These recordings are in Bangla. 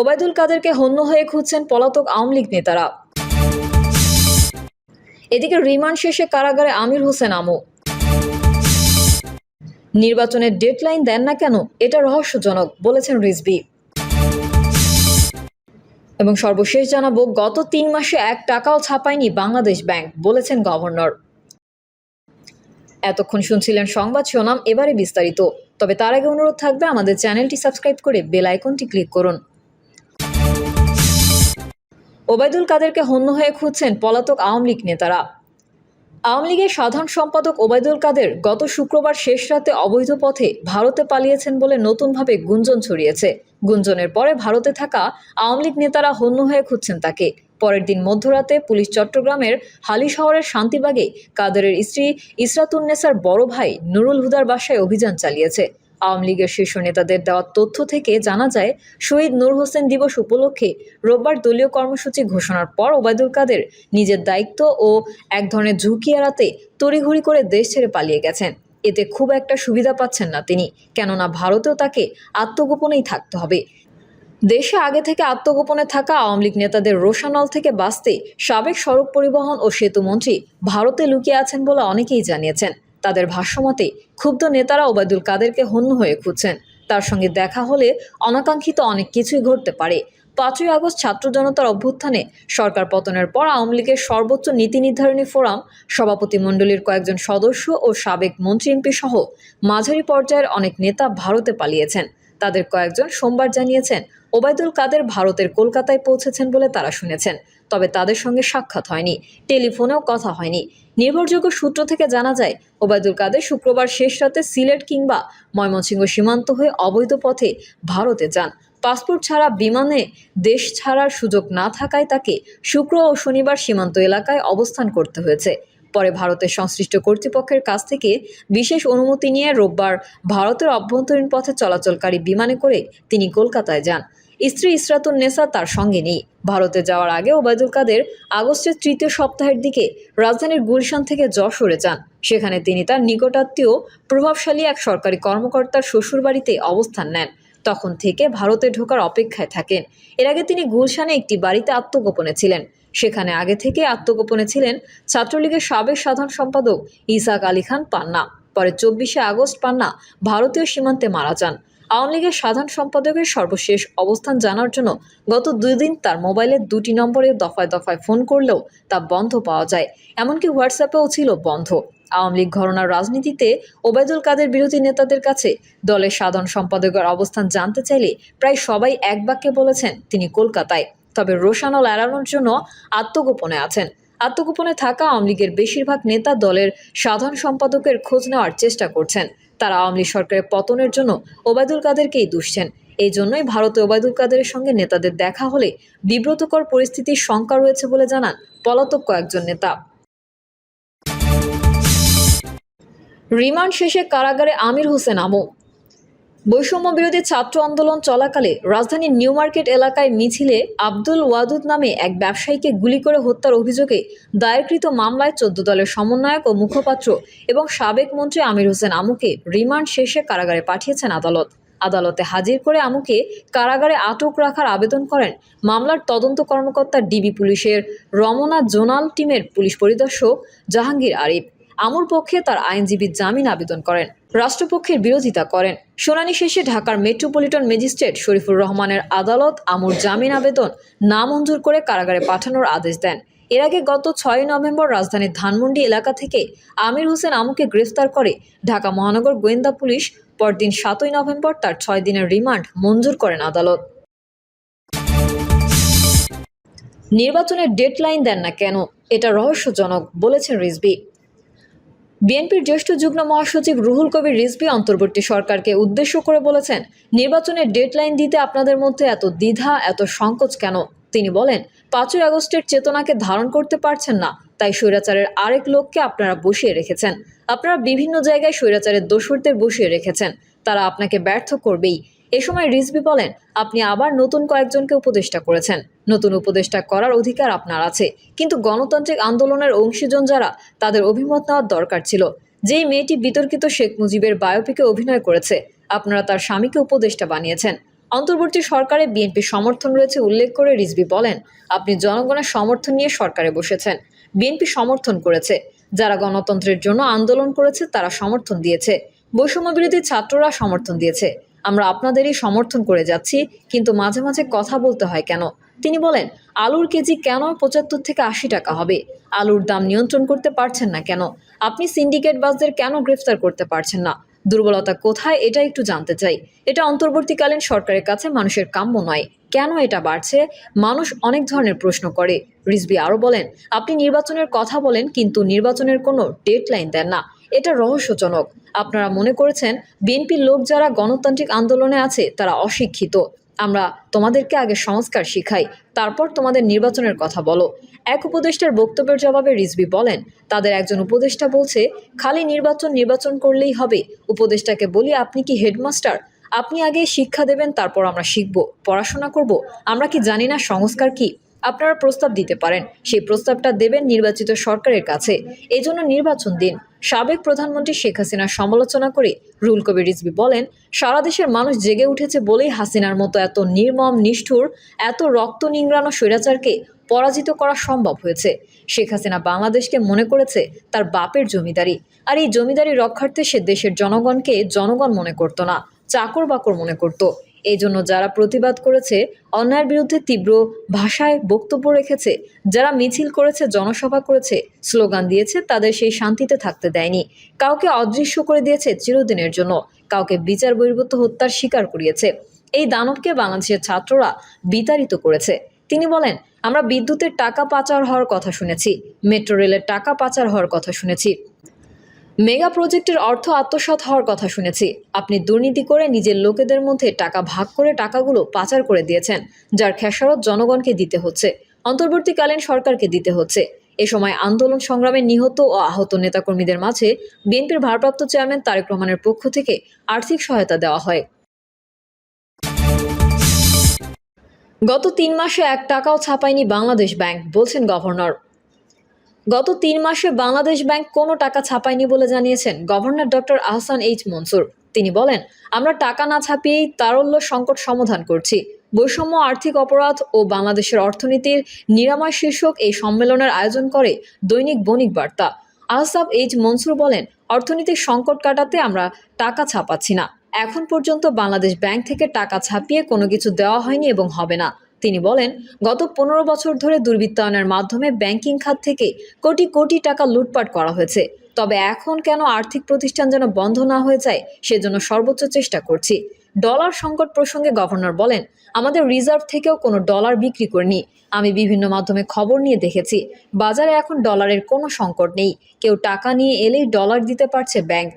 ওবায়দুল কাদেরকে হন্য হয়ে খুঁজছেন পলাতক আওয়ামী লীগ নেতারা। এদিকে রিমান্ড শেষে কারাগারে আমির হোসেন আমু। নির্বাচনের ডেডলাইন দেন না কেন, এটা রহস্যজনক বলেছেন রিজভী। এবং সর্বশেষ জানাবো, গত 3 মাসে 1 টাকাও ছাপায়নি বাংলাদেশ ব্যাংক, বলেছেন গভর্নর। এতক্ষণ শুনছিলেন সংবাদ শিরোনাম, এবারে বিস্তারিত। তবে তার আগে অনুরোধ থাকবে আমাদের চ্যানেলটি সাবস্ক্রাইব করে বেল আইকনটি ক্লিক করুন। ওবায়দুল কাদেরকে হন্য হয়ে খুঁজছেন পলাতক আওয়ামী লীগ নেতারা। আওয়ামী লীগের সাধারণ সম্পাদক ওবায়দুল কাদের গত শুক্রবার শেষ রাতে অবৈধ পথে ভারতে পালিয়েছেন বলে নতুনভাবে গুঞ্জন ছড়িয়েছে। গুঞ্জনের পরে ভারতে থাকা আওয়ামী লীগ নেতারা হন্য হয়ে খুঁজছেন তাকে। পরের দিন মধ্যরাতে পুলিশ চট্টগ্রামের হালি শহরের শান্তিবাগে কাদেরের স্ত্রী ইসরাতুন্নেসার বড় ভাই নুরুল হুদার বাসায় অভিযান চালিয়েছে। আওয়ামী লীগের শীর্ষ নেতাদের দেওয়া তথ্য থেকে জানা যায়, শহীদ নূর হোসেন দিবস উপলক্ষে রোববার দলীয় কর্মসূচি ঘোষণার পর ওবায়দুল কাদের নিজের দায়িত্ব ও এক ধরনের ঝুঁকি এড়াতে তড়িঘড়ি করে দেশ ছেড়ে পালিয়ে গেছেন। এতে খুব একটা সুবিধা পাচ্ছেন না তিনি, কেননা ভারতেও তাকে আত্মগোপনেই থাকতে হবে। দেশে আগে থেকে আত্মগোপনে থাকা আওয়ামী লীগ নেতাদের রোষানল থেকে বাঁচতে সাবেক সড়ক পরিবহন ও সেতু মন্ত্রী ভারতে লুকিয়ে আছেন বলে অনেকেই জানিয়েছেন। তাদের ভাষ্যমতে ক্ষুব্ধ নেতারা ওবায়দুল কাদেরকে হন্য হয়ে খুঁজছেন। তার সঙ্গে দেখা হলে অনাকাঙ্ক্ষিত অনেক কিছুই ঘটতে পারে। 5ই আগস্ট ছাত্র জনতার অভ্যুত্থানে সরকার পতনের পর আওয়ামী লীগের সর্বোচ্চ নীতি নির্ধারণী ফোরাম সভাপতিমণ্ডলীর কয়েকজন সদস্য ও সাবেক মন্ত্রী এমপি সহ মাঝারি পর্যায়ের অনেক নেতা ভারতে পালিয়েছেন। তাদের কয়েকজন সোমবার জানিয়েছেন ওবায়দুল কাদের ভারতের কলকাতায় পৌঁছেছেন বলে তারা শুনেছেন। তবে তাদের সঙ্গে সাক্ষাৎ হয়নি, টেলিফোনেও কথা হয়নি। নির্ভরযোগ্য সূত্র থেকে জানা যায়, ওবায়দুল কাদের শুক্রবার শেষ রাতে সিলেট কিংবা ময়মনসিংহ সীমান্ত হয়ে অবৈধ পথে ভারতে যান। পাসপোর্ট ছাড়া বিমানে দেশ ছাড়ার সুযোগ না থাকায় তাকে শুক্র ও শনিবার সীমান্ত এলাকায় অবস্থান করতে হয়েছে। পরে ভারতের সংশ্লিষ্ট কর্তৃপক্ষের কাছ থেকে বিশেষ অনুমতি নিয়ে রোববার ভারতের অভ্যন্তরীণ পথে চলাচলকারী বিমানে করে তিনি কলকাতায় যান। স্ত্রী ইসরাতুন্নেসা তার সঙ্গে নেই। ভারতে যাওয়ার আগে ওবায়দুল কাদের আগস্টের 3য় সপ্তাহের দিকে রাজধানীর গুলশান থেকে যশোরে যান। সেখানে তিনি তার নিকটাত্মীয় প্রভাবশালী এক সরকারি কর্মকর্তার শ্বশুরবাড়িতে অবস্থান নেন। তখন থেকে ভারতে ঢোকার অপেক্ষায় থাকেন। এর আগে তিনি গুলশানে একটি বাড়িতে আত্মগোপনে ছিলেন। সেখানে আগে থেকে আত্মগোপনে ছিলেন ছাত্রলীগের সাবেক সাধারণ সম্পাদক ইসাক আলী খান পান্না। পরে 24শে আগস্ট পান্না ভারতীয় সীমান্তে মারা যান। আওয়ামী লীগের সাধারণ সম্পাদকের সর্বশেষ অবস্থান জানার জন্য গত 2 দিন তার মোবাইলের 2টি নম্বরে দফায় দফায় ফোন করলেও তা বন্ধ পাওয়া যায়। এমনকি হোয়াটসঅ্যাপেও ছিল বন্ধ। আওয়ামী লীগ ঘরানার রাজনীতিতে ওবায়দুল কাদের বিরোধী নেতাদের কাছে দলের সাধারণ সম্পাদকের অবস্থান জানতে চাইলে প্রায় সবাই এক বাক্যে বলেছেন তিনি কলকাতায়। তবে রোষানল এড়ানোর জন্য আত্মগোপনে আছেন। আত্মগোপনে থাকা আওয়ামী লীগের বেশিরভাগ নেতা দলের সাধারণ সম্পাদকের খোঁজ নেওয়ার চেষ্টা করছেন। তারা আওয়ামী লীগ সরকারের পতনের জন্য ওবায়দুল কাদেরকেই দুষছেন। এই জন্যই ভারতে ওবায়দুল কাদেরের সঙ্গে নেতাদের দেখা হলে বিব্রতকর পরিস্থিতির শঙ্কা রয়েছে বলে জানান পলাতক কয়েকজন নেতা। রিমান্ড শেষে কারাগারে আমির হোসেন আমু। বৈষম্য বিরোধী ছাত্র আন্দোলন চলাকালে রাজধানীর নিউ মার্কেট এলাকায় মিছিলে আব্দুল ওয়াদুদ নামে এক ব্যবসায়ীকে গুলি করে হত্যার অভিযোগে দায়েরকৃত মামলায় 14 দলের সমন্বয়ক ও মুখপাত্র এবং সাবেক মন্ত্রী আমির হোসেন আমুকে রিমান্ড শেষে কারাগারে পাঠিয়েছেন আদালত। আদালতে হাজির করে আমুকে কারাগারে আটক রাখার আবেদন করেন মামলার তদন্ত কর্মকর্তা ডিবি পুলিশের রমনা জোনাল টিমের পুলিশ পরিদর্শক জাহাঙ্গীর আরিফ। আমুর পক্ষে তার আইনজীবী জামিন আবেদন করেন, রাষ্ট্রপক্ষের বিরোধিতা করেন। শুনানি শেষে ঢাকার মেট্রোপলিটন ম্যাজিস্ট্রেট শরীফুর রহমানের আদালত আমুর জামিন আবেদন নামঞ্জুর করে কারাগারে পাঠানোর আদেশ দেন। এর আগে গত 6 নভেম্বর রাজধানীর ধানমন্ডি এলাকা থেকে আমির হোসেন আমুকে গ্রেফতার করে ঢাকা মহানগর গোয়েন্দা পুলিশ। পরদিন 7ই নভেম্বর তার 6 দিনের রিমান্ড মঞ্জুর করেন আদালত। নির্বাচনের ডেডলাইন দেন না কেন, এটা রহস্যজনক বলেছেন রিজভী। বিএনপির জ্যেষ্ঠ যুগ্ম মহাসচিব রুহুল কবির রিজভী অন্তর্বর্তী সরকারকে উদ্দেশ্য করে বলেছেন, নির্বাচনের ডেডলাইন দিতে আপনাদের মধ্যে এত দ্বিধা, এত সংকোচ কেন? তিনি বলেন, 5ই আগস্টের চেতনাকে ধারণ করতে পারছেন না, তাই স্বৈরাচারের আরেক লোককে আপনারা বসিয়ে রেখেছেন। আপনারা বিভিন্ন জায়গায় স্বৈরাচারের দোসরদের বসিয়ে রেখেছেন, তারা আপনাকে ব্যর্থ করবেই। এ সময় রিজভী বলেন, আপনি আবার নতুন কয়েকজনকে উপদেষ্টা করেছেন। নতুন উপদেষ্টা করার অধিকার আপনার আছে, কিন্তু গণতান্ত্রিক আন্দোলনের অংশীজন যারা, তাদের অভিমত নেওয়ার দরকার ছিল। যেই মেয়েটি বিতর্কিত শেখ মুজিবের বায়োপিকে অভিনয় করেছে, আপনারা তার স্বামীকে উপদেষ্টা বানিয়েছেন। অন্তর্বর্তী সরকারে বিএনপি সমর্থন রয়েছে উল্লেখ করে রিজভী বলেন, আপনি জনগণের সমর্থন নিয়ে সরকারে বসেছেন। বিএনপি সমর্থন করেছে, যারা গণতন্ত্রের জন্য আন্দোলন করেছে তারা সমর্থন দিয়েছে, বৈষম্য বিরোধী ছাত্ররা সমর্থন দিয়েছে। আমরা আপনাদেরই সমর্থন করে যাচ্ছি, কিন্তু মাঝে মাঝে কথা বলতে হয় কেন? তিনি বলেন, আলুর কেজি কেন ৭৫ থেকে ৮০ টাকা হবে? আলুর দাম নিয়ন্ত্রণ করতে পারছেন না কেন? আপনি সিন্ডিকেট বাসদের কেন গ্রেফতার করতে পারছেন না? দুর্বলতা কোথায় এটা একটু জানতে চাই। এটা অন্তর্বর্তীকালীন সরকারের কাছে মানুষের কাম্য নয়। কেন এটা বাড়ছে? মানুষ অনেক ধরনের প্রশ্ন করে। রিজভী আরও বলেন, আপনি নির্বাচনের কথা বলেন কিন্তু নির্বাচনের কোনো ডেডলাইন দেন না। এটা রহস্যজনক। আপনারা মনে করেছেন বিএনপির লোক যারা গণতান্ত্রিক আন্দোলনে আছে তারা অশিক্ষিত। আমরা তোমাদেরকে আগে সংস্কার শিখাই, তারপর তোমাদের নির্বাচনের কথা বলো। এক উপদেষ্টার বক্তব্যের জবাবে রিজভী বলেন, তাদের একজন উপদেষ্টা বলছে খালি নির্বাচন করলেই হবে। উপদেষ্টাকে বলি, আপনি কি হেডমাস্টার? আপনি আগে শিক্ষা দেবেন, তারপর আমরা শিখব, পড়াশোনা করব। আমরা কি জানি না সংস্কার কি? আপনারা প্রস্তাব দিতে পারেন, সেই প্রস্তাবটা দেবেন নির্বাচিত সরকারের কাছে। এই জন্য নির্বাচন দিন। সাবেক প্রধানমন্ত্রী শেখ হাসিনার সমালোচনা করে রুহুল কবির রিজভী বলেন, সারা দেশের মানুষ জেগে উঠেছে বলেই হাসিনার মতো এত নির্মম, নিষ্ঠুর, এত রক্ত নিংড়ানো স্বৈরাচারকে পরাজিত করা সম্ভব হয়েছে। শেখ হাসিনা বাংলাদেশকে মনে করেছে তার বাপের জমিদারি, আর এই জমিদারি রক্ষার্থে সে দেশের জনগণকে জনগণ মনে করত না, চাকর বাকর মনে করত। এই জন্য যারা প্রতিবাদ করেছে, অন্যায়ের বিরুদ্ধে তীব্র ভাষায় বক্তব্য রেখেছে, যারা মিছিল করেছে, জনসভা করেছে, স্লোগান দিয়েছে, তাদের সেই শান্তিতে থাকতে দেয়নি। কাউকে অদৃশ্য করে দিয়েছে চিরদিনের জন্য, কাউকে বিচার বহির্ভূত হত্যার শিকার করিয়েছে। এই দানবকে বাংলাদেশের ছাত্ররা বিতাড়িত করেছে। তিনি বলেন, আমরা বিদ্যুতের টাকা পাচার হওয়ার কথা শুনেছি, মেট্রো রেলের টাকা পাচার হওয়ার কথা শুনেছি, মেগা প্রজেক্টের অর্থ আত্মসাৎ হওয়ার কথা শুনেছি। আপনি দুর্নীতি করে নিজের লোকেদের মধ্যে টাকা ভাগ করে টাকাগুলো পাচার করে দিয়েছেন, যার খেসারত জনগণকে দিতে হচ্ছে, অন্তর্বর্তীকালীন সরকারকে দিতে হচ্ছে। এ সময় আন্দোলন সংগ্রামে নিহত ও আহত নেতাকর্মীদের মাঝে বিএনপির ভারপ্রাপ্ত চেয়ারম্যান তারেক রহমানের পক্ষ থেকে আর্থিক সহায়তা দেওয়া হয়। গত ৩ মাসে ১ টাকাও ছাপায়নি বাংলাদেশ ব্যাংক, বলছেন গভর্নর। গত ৩ মাসে বাংলাদেশ ব্যাংক কোনো টাকা ছাপায়নি বলে জানিয়েছেন governor doctor Ahsan H Mansur. তিনি বলেন, আমরা টাকা না ছাপিয়েই তারল্য সংকট সমাধান করছি। বৈষম্য, আর্থিক অপরাধ ও বাংলাদেশের অর্থনীতির নিরাময় শীর্ষক এই সম্মেলনের আয়োজন করে দৈনিক বণিক বার্তা। আহসাব এইচ মনসুর বলেন, অর্থনৈতিক সংকট কাটাতে আমরা টাকা ছাপাচ্ছি না। এখন পর্যন্ত বাংলাদেশ ব্যাংক থেকে টাকা ছাপিয়ে কোনো কিছু দেওয়া হয়নি এবং হবে না। তিনি বলেন, গত ১৫ বছর ধরে দুর্বৃত্তায়নের মাধ্যমে ব্যাংকিং খাত থেকে কোটি কোটি টাকা লুটপাট করা হয়েছে। তবে এখন কেন আর্থিক প্রতিষ্ঠান যেন বন্ধ না হয়ে যায়, সেজন্য সর্বোচ্চ চেষ্টা করছি। ডলার সংকট প্রসঙ্গে গভর্নর বলেন, আমাদের রিজার্ভ থেকেও কোনো ডলার বিক্রি করিনি। আমি বিভিন্ন মাধ্যমে খবর নিয়ে দেখেছি, বাজারে এখন ডলারের কোনো সংকট নেই। কেউ টাকা নিয়ে এলেই ডলার দিতে পারছে ব্যাংক।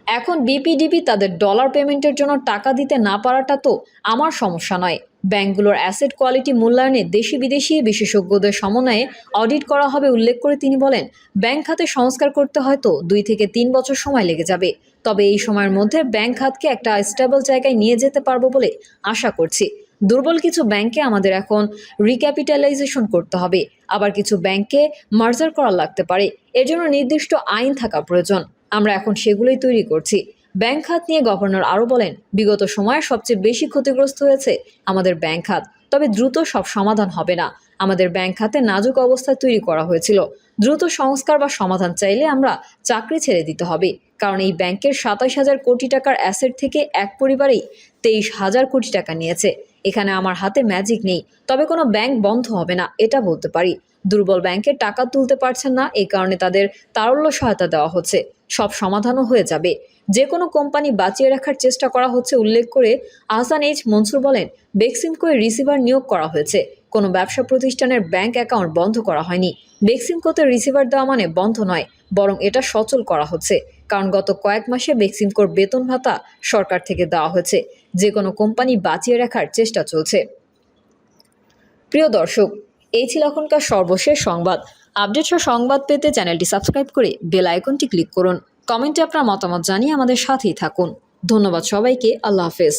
এখন বিপিডিবি তাদের ডলার পেমেন্টের জন্য টাকা দিতে না পারাটা তো আমার সমস্যা নয়। ব্যাংকগুলোর অ্যাসেট কোয়ালিটি মূল্যায়নে দেশি বিদেশি বিশেষজ্ঞদের সমন্বয়ে অডিট করা হবে উল্লেখ করে তিনি বলেন, ব্যাংক খাতে সংস্কার করতে হয়তো ২ থেকে ৩ বছর সময় লেগে যাবে। তবে এই সময়ের মধ্যে ব্যাংক খাতকে একটা স্টেবল জায়গায় নিয়ে যেতে পারবো বলে আশা করছি। দুর্বল কিছু ব্যাংকে আমাদের এখন রিক্যাপিটালাইজেশন করতে হবে, আবার কিছু ব্যাংকে মার্জার করা লাগতে পারে। এর জন্য নির্দিষ্ট আইন থাকা প্রয়োজন। আমরা এখন সেগুলোই তৈরি করছি। ব্যাংক খাত নিয়ে গভর্নর আরও বলেন, বিগত সময়ে সবচেয়ে বেশি ক্ষতিগ্রস্ত হয়েছে আমাদের ব্যাংক খাত। তবে দ্রুত সব সমাধান হবে না। আমাদের ব্যাংক খাতে নাজুক অবস্থা তৈরি করা হয়েছিল। দ্রুত সংস্কার বা সমাধান চাইলে আমরা চাকরি ছেড়ে দিতে হবে, কারণ এই ব্যাংকের ২৭,০০০ কোটি টাকার অ্যাসেট থেকে এক পরিবারেই ২৩,০০০ কোটি টাকা নিয়েছে। এখানে আমার হাতে ম্যাজিক নেই, তবে কোনো ব্যাংক বন্ধ হবে না এটা বলতে পারি। দুর্বল ব্যাংকে টাকা তুলতে পারছেন না, এই কারণে তাদের তারল্য সহায়তা দেওয়া হচ্ছে। সব সমাধানও হয়ে যাবে। যে কোনো কোম্পানি বাঁচিয়ে রাখার চেষ্টা করা হচ্ছে উল্লেখ করে আহসান এইচ মনসুর বলেন, বেক্সিমকোয় রিসিভার নিয়োগ করা হয়েছে। কোনো ব্যবসা প্রতিষ্ঠানের ব্যাংক অ্যাকাউন্ট বন্ধ করা হয়নি। বেক্সিমকোতে রিসিভার দেওয়া মানে বন্ধ নয়, বরং এটা সচল করা হচ্ছে। কারণ গত কয়েক মাসে বেক্সিমকোর বেতন ভাতা সরকার থেকে দেওয়া হয়েছে। যে কোনো কোম্পানি বাঁচিয়ে রাখার চেষ্টা চলছে। প্রিয় দর্শক, এই ছিল এখনকার সর্বশেষ সংবাদ। আপডেট সহ সংবাদ পেতে চ্যানেলটি সাবস্ক্রাইব করে বেল আইকনটি ক্লিক করুন। কমেন্টে আপনার মতামত জানিয়ে আমাদের সাথেই থাকুন। ধন্যবাদ সবাইকে। আল্লাহ হাফেজ।